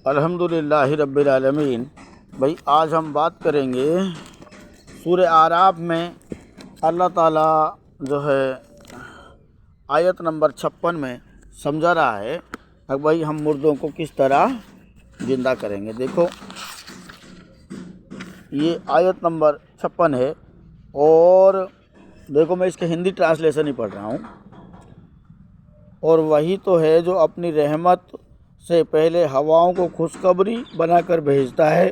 अल्हम्दुलिल्लाहि रब्बिल आलमीन। भाई आज हम बात करेंगे सूरह आराफ में अल्लाह ताला जो है आयत नंबर 56 में समझा रहा है अब भाई हम मुर्दों को किस तरह ज़िंदा करेंगे। देखो ये आयत नंबर 56 है और देखो मैं इसके हिंदी ट्रांसलेशन ही पढ़ रहा हूँ। और वही तो है जो अपनी रहमत से पहले हवाओं को खुशखबरी बनाकर भेजता है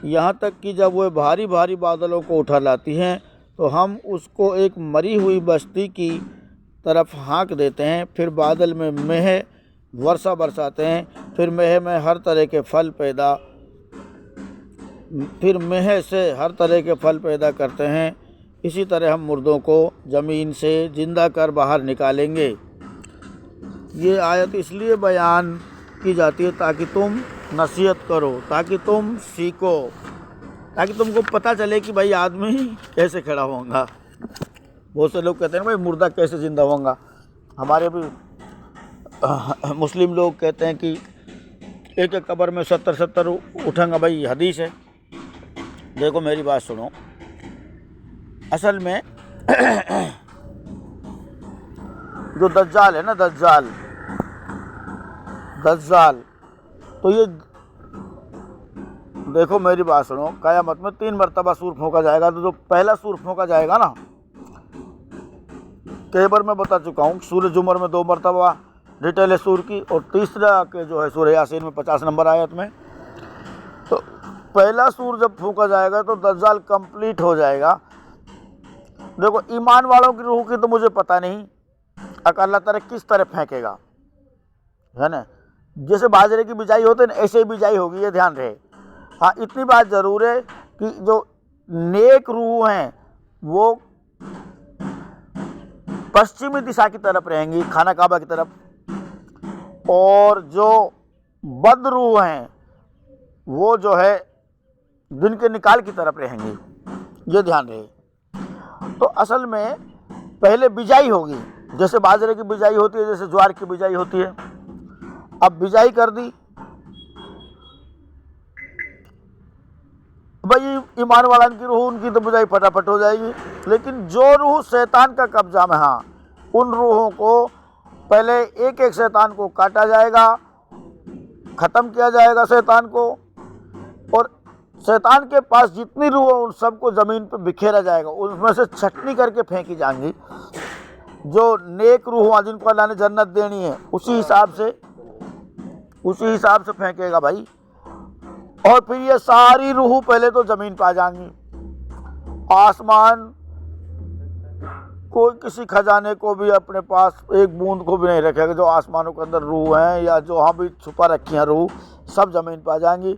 यहाँ तक कि जब वह भारी भारी बादलों को उठा लाती हैं तो हम उसको एक मरी हुई बस्ती की तरफ हाँक देते हैं। फिर बादल में मेह वर्षा बरसाते हैं। फिर मेह में हर तरह के फल पैदा हर तरह के फल पैदा करते हैं। इसी तरह हम मुर्दों को ज़मीन से ज़िंदा कर बाहर निकालेंगे। ये आयत इसलिए बयान की जाती है ताकि तुम नसीहत करो, ताकि तुम सीखो, ताकि तुमको पता चले कि भाई आदमी कैसे खड़ा होगा। बहुत से लोग कहते हैं भाई मुर्दा कैसे ज़िंदा होगा। हमारे भी मुस्लिम लोग कहते हैं कि एक एक कब्र में 70 उठेंगे। भाई हदीस है। देखो मेरी बात सुनो। असल में जो दज्जाल है ना, दज्जाल तो ये देखो मेरी बात सुनो। क़यामत में 3 मरतबा सूर फूंका जाएगा। तो जो पहला सूर फूंका जाएगा ना, कई बार मैं बता चुका हूँ, सूरह जुमर में 2 मरतबा डिटेल है सूर की और तीसरा के जो है सूरह यासीन में 50 नंबर आयत में। तो पहला सूर जब फूंका जाएगा तो दज्जाल कंप्लीट हो जाएगा। देखो ईमान वालों की रूह की तो मुझे पता नहीं अल्लाह ताला किस तरह फेंकेगा, है ना। जैसे बाजरे की बिजाई होते ना, ऐसे ही बिजाई होगी, ये ध्यान रहे। हाँ इतनी बात ज़रूर है कि जो नेक रूह हैं वो पश्चिमी दिशा की तरफ रहेंगी, खाना काबा की तरफ, और जो बद रूह हैं वो जो है दिन के निकाल की तरफ रहेंगी, ये ध्यान रहे। तो असल में पहले बिजाई होगी, जैसे बाजरे की बिजाई होती है, जैसे ज्वार की बिजाई होती है। अब बिजाई कर दी भाई, ईमान वाला की रूह उनकी तो बिजाई फटाफट हो जाएगी। लेकिन जो रूह शैतान का कब्जा में, हाँ, उन रूहों को पहले एक एक शैतान को काटा जाएगा, ख़त्म किया जाएगा शैतान को, और शैतान के पास जितनी रूह है उन सबको ज़मीन पर बिखेरा जाएगा। उसमें से छटनी करके फेंकी जाएंगी। जो नेक रूह जिनको अल्लाह ने जन्नत देनी है उसी हिसाब से फेंकेगा भाई। और फिर ये सारी रूह पहले तो ज़मीन पर आ जाएंगी। आसमान कोई किसी खजाने को भी अपने पास एक बूंद को भी नहीं रखेगा। जो आसमानों के अंदर रूह हैं या जो वहाँ भी छुपा रखी हैं रूह, सब ज़मीन पर आ जाएंगी।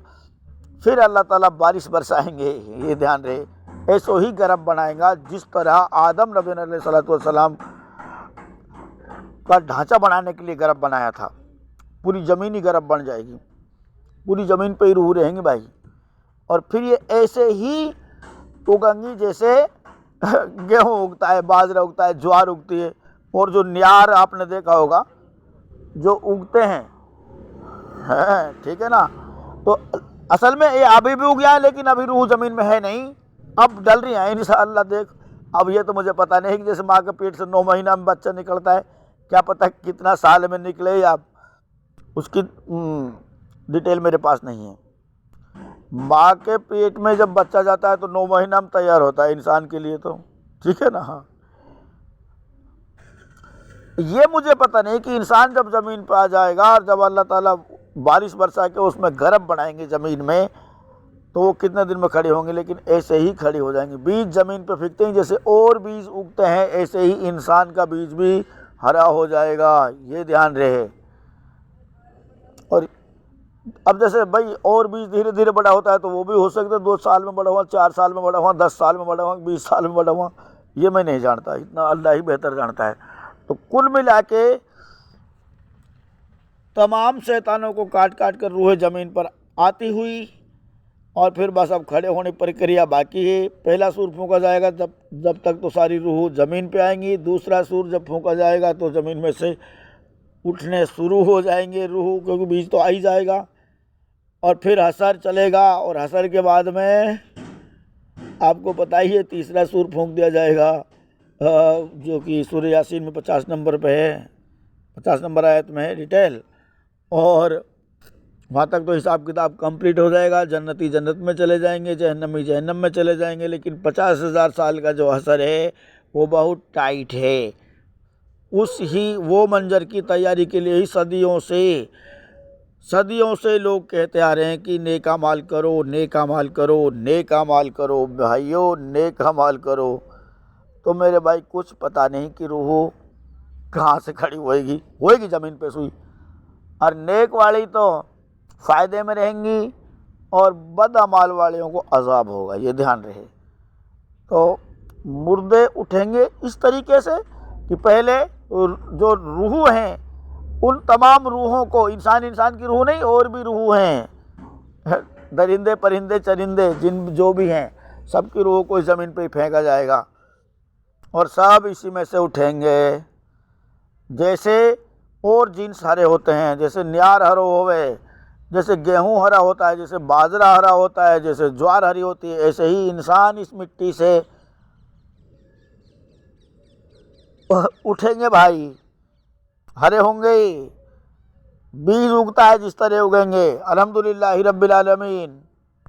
फिर अल्लाह ताला बारिश बरसाएंगे, ये ध्यान रहे। ऐसो ही गरब बनाएगा जिस तरह आदम नबी अलैहिस्सलाम का ढांचा बनाने के लिए गरब बनाया था। पूरी ज़मीन ही गरब बन जाएगी, पूरी ज़मीन पे ही रूह रहेंगी भाई। और फिर ये ऐसे ही उगेंगी जैसे गेहूँ उगता है, बाजरा उगता है, ज्वार उगती है। और जो न्यार आपने देखा होगा जो उगते हैं, ठीक है ना। तो असल में ये अभी भी उग गया है, लेकिन अभी रूह ज़मीन में है नहीं, अब डल रही है इंशाअल्लाह। देख अब ये तो मुझे पता नहीं कि जैसे माँ के पेट से 9 महीना में बच्चा निकलता है, क्या पता कितना साल में निकले, या उसकी डिटेल मेरे पास नहीं है। माँ के पेट में जब बच्चा जाता है तो 9 महीना में तैयार होता है इंसान के लिए, तो ठीक है ना। हाँ ये मुझे पता नहीं कि इंसान जब ज़मीन पर आ जाएगा और जब अल्लाह ताला बारिश बरसा के उसमें गरब बनाएंगे ज़मीन में, तो वो कितने दिन में खड़े होंगे। लेकिन ऐसे ही खड़े हो जाएंगे। बीज ज़मीन पर फेंकते हैं जैसे और बीज उगते हैं, ऐसे ही इंसान का बीज भी हरा हो जाएगा, ये ध्यान रहे। और अब जैसे भाई और बीज धीरे धीरे बड़ा होता है तो वो भी हो सकता है 2 साल में बड़ा हुआ, 4 साल में बड़ा हुआ, 10 साल में बड़ा हुआ, 20 साल में बड़ा हुआ, ये मैं नहीं जानता, इतना अल्लाह ही बेहतर जानता है। तो कुल मिला के तमाम शैतानों को काट काट कर रूह ज़मीन पर आती हुई, और फिर बस अब खड़े होने प्रक्रिया बाकी है। पहला सूर फूंका जाएगा जब तक तो सारी रूह ज़मीन पे आएंगी। दूसरा सूर जब फूंका जाएगा तो ज़मीन में से उठने शुरू हो जाएंगे रूह, क्योंकि बीज तो आ ही जाएगा। और फिर हशर चलेगा, और हशर के बाद में आपको पता ही है तीसरा सूर फूंक दिया जाएगा, जो कि सूरह यासीन में 50 नंबर पे है, 50 नंबर आयत में है डिटेल। और वहाँ तक तो हिसाब किताब कंप्लीट हो जाएगा, जन्नती जन्नत में चले जाएंगे, जहन्नमी जहन्नम में चले जाएंगे। लेकिन 50,000 साल का जो हशर है वो बहुत टाइट है। वो मंजर की तैयारी के लिए ही सदियों से लोग कहते आ रहे हैं कि नेक अमाल करो, नेक अमाल करो, नेक अमाल करो भाइयों, नेक अमाल करो। तो मेरे भाई कुछ पता नहीं कि रूह कहाँ से खड़ी होएगी ज़मीन पे सुई। और नेक वाली तो फ़ायदे में रहेंगी और बद अमाल वालों को अजाब होगा, ये ध्यान रहे। तो मुर्दे उठेंगे इस तरीके से कि पहले जो रूह हैं उन तमाम रूहों को, इंसान की रूह नहीं, और भी रूह हैं, दरिंदे परिंदे चरिंदे जिन जो भी हैं, सबकी रूह को इस ज़मीन पे ही फेंका जाएगा और सब इसी में से उठेंगे। जैसे और जीन्स हरे होते हैं, जैसे न्यार हरो होवे, जैसे गेहूं हरा होता है, जैसे बाजरा हरा होता है, जैसे ज्वार हरी होती है, ऐसे ही इंसान इस मिट्टी से उठेंगे भाई, हरे होंगे। बीज उगता है जिस तरह उगेंगे। अल्हम्दुलिल्लाह रब्बिल आलमीन।